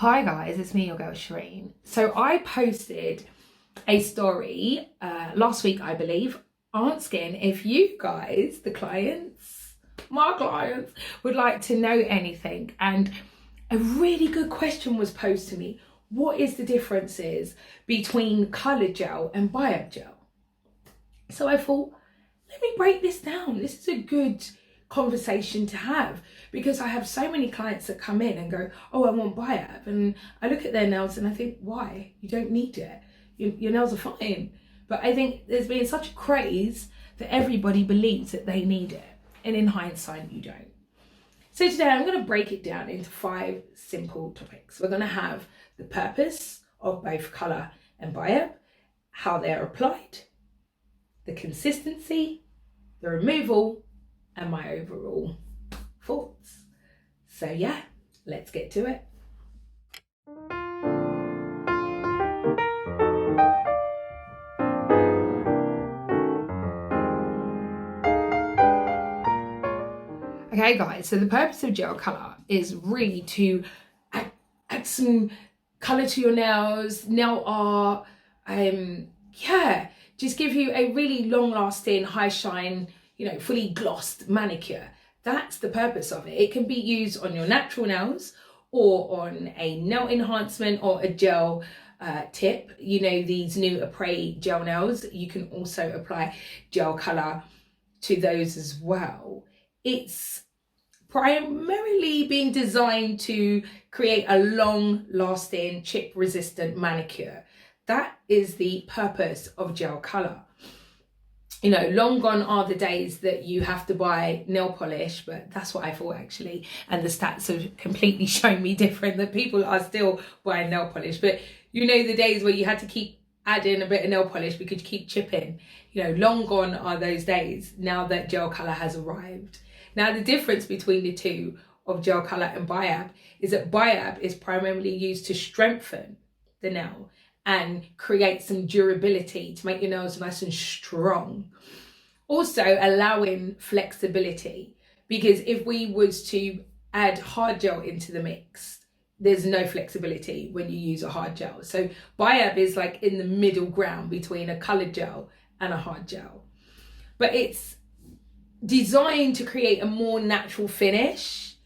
Hi guys, it's me, your girl Shireen. So I posted a story last week, I believe, asking if you guys, the clients, my clients, would like to know anything. And a really good question was posed to me. What is the differences between colour gel and BIAB gel? So I thought, let me break this down. This is a good conversation to have, because I have so many clients that come in and go, oh, I want BIAB, and I look at their nails and I think, why? You don't need it. Your nails are fine. But I think there's been such a craze that everybody believes that they need it, and in hindsight you don't. So today I'm going to break it down into 5 simple topics. We're going to have the purpose of both colour and BIAB, how they're applied, the consistency, the removal, and my overall thoughts. So yeah, let's get to it. Okay guys, so the purpose of gel colour is really to add some colour to your nails, nail art, just give you a really long lasting, high shine, fully glossed manicure. That's the purpose of it. It can be used on your natural nails or on a nail enhancement or a gel tip. These new Après gel nails, you can also apply gel colour to those as well. It's primarily being designed to create a long lasting, chip resistant manicure. That is the purpose of gel colour. Long gone are the days that you have to buy nail polish, but that's what I thought actually. And the stats have completely shown me different, that people are still buying nail polish. But the days where you had to keep adding a bit of nail polish because you keep chipping. Long gone are those days now that gel colour has arrived. Now the difference between the two of gel colour and BIAB is that BIAB is primarily used to strengthen the nail and create some durability to make your nails nice and strong. Also allowing flexibility, because if we was to add hard gel into the mix, there's no flexibility when you use a hard gel. So BIAB is like in the middle ground between a coloured gel and a hard gel. But it's designed to create a more natural finish.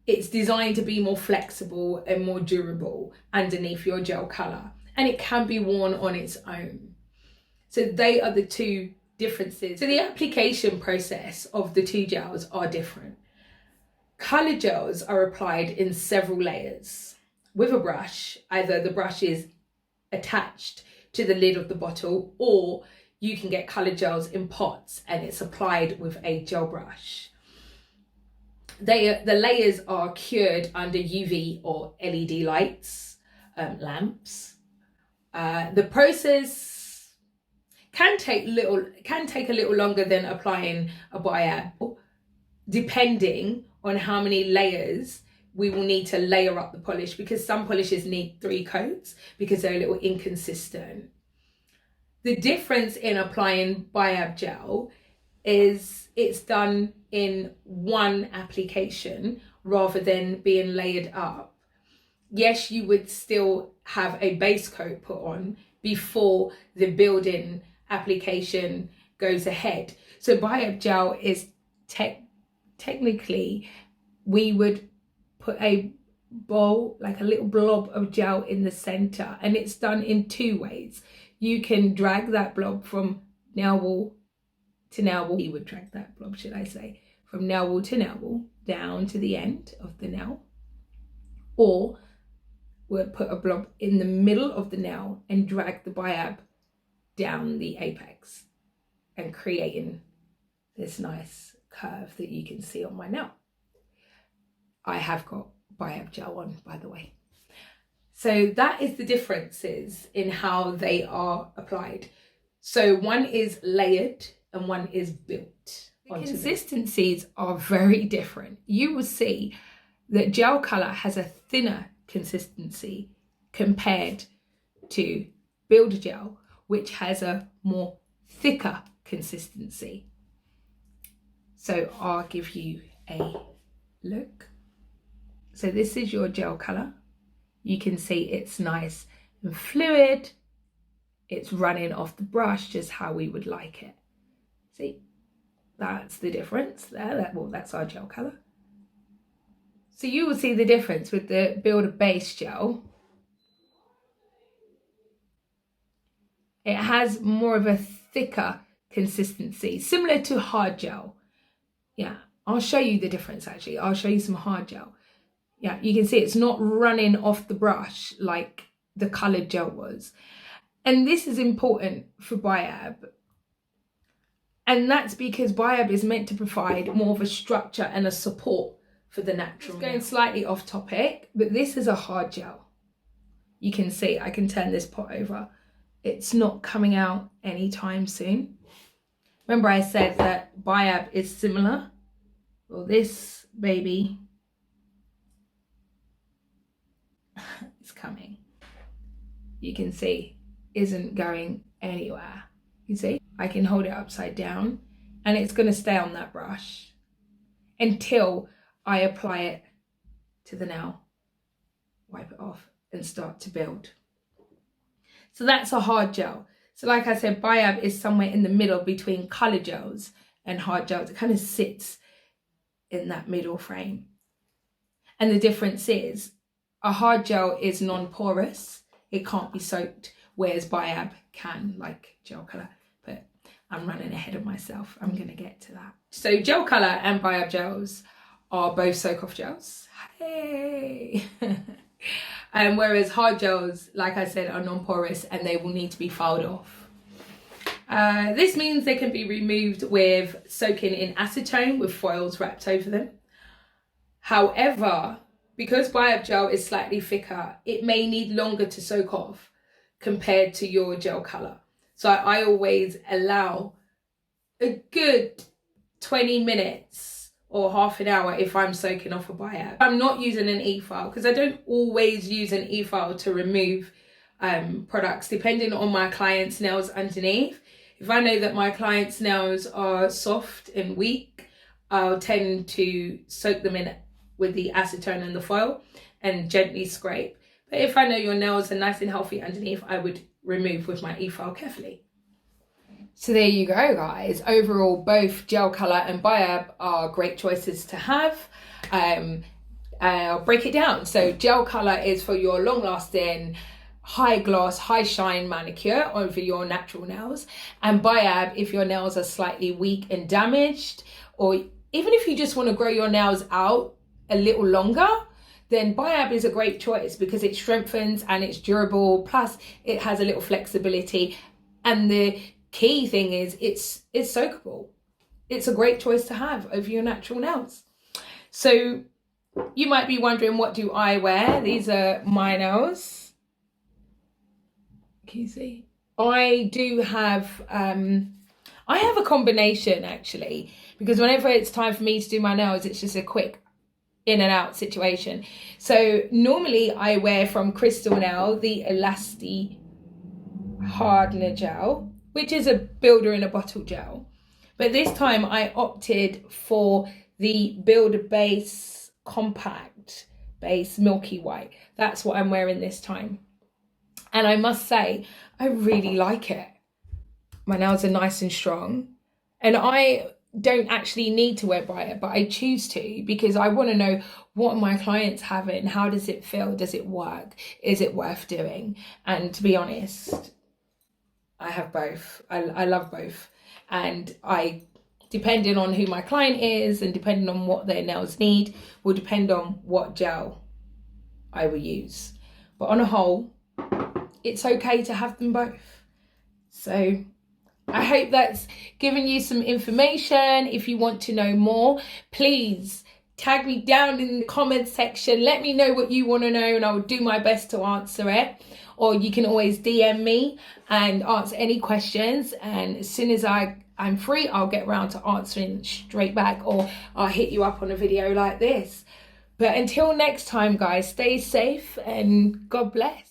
It's designed to be more flexible and more durable underneath your gel colour. And it can be worn on its own. So they are the two differences. So the application process of the two gels are different. Colour gels are applied in several layers with a brush. Either the brush is attached to the lid of the bottle, or you can get colour gels in pots and it's applied with a gel brush. The layers are cured under UV or LED lights, lamps. The process can take a little longer than applying a BIAB, depending on how many layers we will need to layer up the polish, because some polishes need 3 coats because they're a little inconsistent. The difference in applying BIAB gel is it's done in one application rather than being layered up. Yes, you would still have a base coat put on before the building application goes ahead. So BIAB gel is technically, we would put a bowl, like a little blob of gel in the center, and it's done in 2 ways. You can drag that blob from nail wall to nail wall. You would drag that blob, should I say, from nail wall to nail wall down to the end of the nail, or we'll put a blob in the middle of the nail and drag the BIAB down the apex and creating this nice curve that you can see on my nail. I have got BIAB gel on, by the way. So that is the differences in how they are applied. So one is layered and one is built. The consistencies are very different. You will see that gel colour has a thinner consistency compared to build gel, which has a more thicker consistency. So I'll give you a look. So this is your gel colour. You can see it's nice and fluid. It's running off the brush just how we would like it. See, that's the difference there. Well, that's our gel colour. So you will see the difference with the Builder Base Gel. It has more of a thicker consistency, similar to hard gel. Yeah, I'll show you the difference actually. I'll show you some hard gel. Yeah, you can see it's not running off the brush like the coloured gel was. And this is important for BIAB. And that's because BIAB is meant to provide more of a structure and a support for the natural. It's going slightly off topic, but this is a hard gel. You can see, I can turn this pot over. It's not coming out anytime soon. Remember I said that BIAB is similar? Well, this baby is coming. You can see, isn't going anywhere. You see, I can hold it upside down and it's going to stay on that brush until I apply it to the nail, wipe it off and start to build. So that's a hard gel. So like I said, BIAB is somewhere in the middle between colour gels and hard gels. It kind of sits in that middle frame. And the difference is a hard gel is non-porous. It can't be soaked, whereas BIAB can, like Gel Colour. But I'm running ahead of myself. I'm going to get to that. So Gel Colour and BIAB gels are both soak-off gels. Hey! Whereas hard gels, like I said, are non-porous and they will need to be filed off. This means they can be removed with soaking in acetone with foils wrapped over them. However, because BIAB gel is slightly thicker, it may need longer to soak off compared to your Gel Colour. So I always allow a good 20 minutes or half an hour if I'm soaking off a BIAB. I'm not using an e-file because I don't always use an e-file to remove products depending on my client's nails underneath. If I know that my client's nails are soft and weak, I'll tend to soak them in with the acetone and the foil and gently scrape. But if I know your nails are nice and healthy underneath, I would remove with my e-file carefully. So there you go, guys. Overall, both Gel Colour and BIAB are great choices to have. I'll break it down. So Gel Colour is for your long-lasting, high gloss, high shine manicure over your natural nails. And BIAB if your nails are slightly weak and damaged, or even if you just want to grow your nails out a little longer, then BIAB is a great choice because it strengthens and it's durable. Plus it has a little flexibility. And the key thing is it's soakable. It's a great choice to have over your natural nails. So you might be wondering, what do I wear? These are my nails. Can you see? I do have I have a combination actually, because whenever it's time for me to do my nails, it's just a quick in and out situation. So normally I wear from Crystal Nail the Elasti Hardener Gel, which is a builder in a bottle gel. But this time I opted for the Builder Base Compact Base Milky White. That's what I'm wearing this time. And I must say, I really like it. My nails are nice and strong. And I don't actually need to wear BIAB, but I choose to because I want to know what my clients having, how does it feel, does it work, is it worth doing? And to be honest, I have both. I love both. And depending on who my client is and depending on what their nails need, will depend on what gel I will use. But on a whole, it's okay to have them both. So I hope that's given you some information. If you want to know more, please tag me down in the comments section. Let me know what you want to know and I will do my best to answer it. Or you can always DM me and answer any questions. And as soon as I'm free, I'll get around to answering straight back, or I'll hit you up on a video like this. But until next time, guys, stay safe and God bless.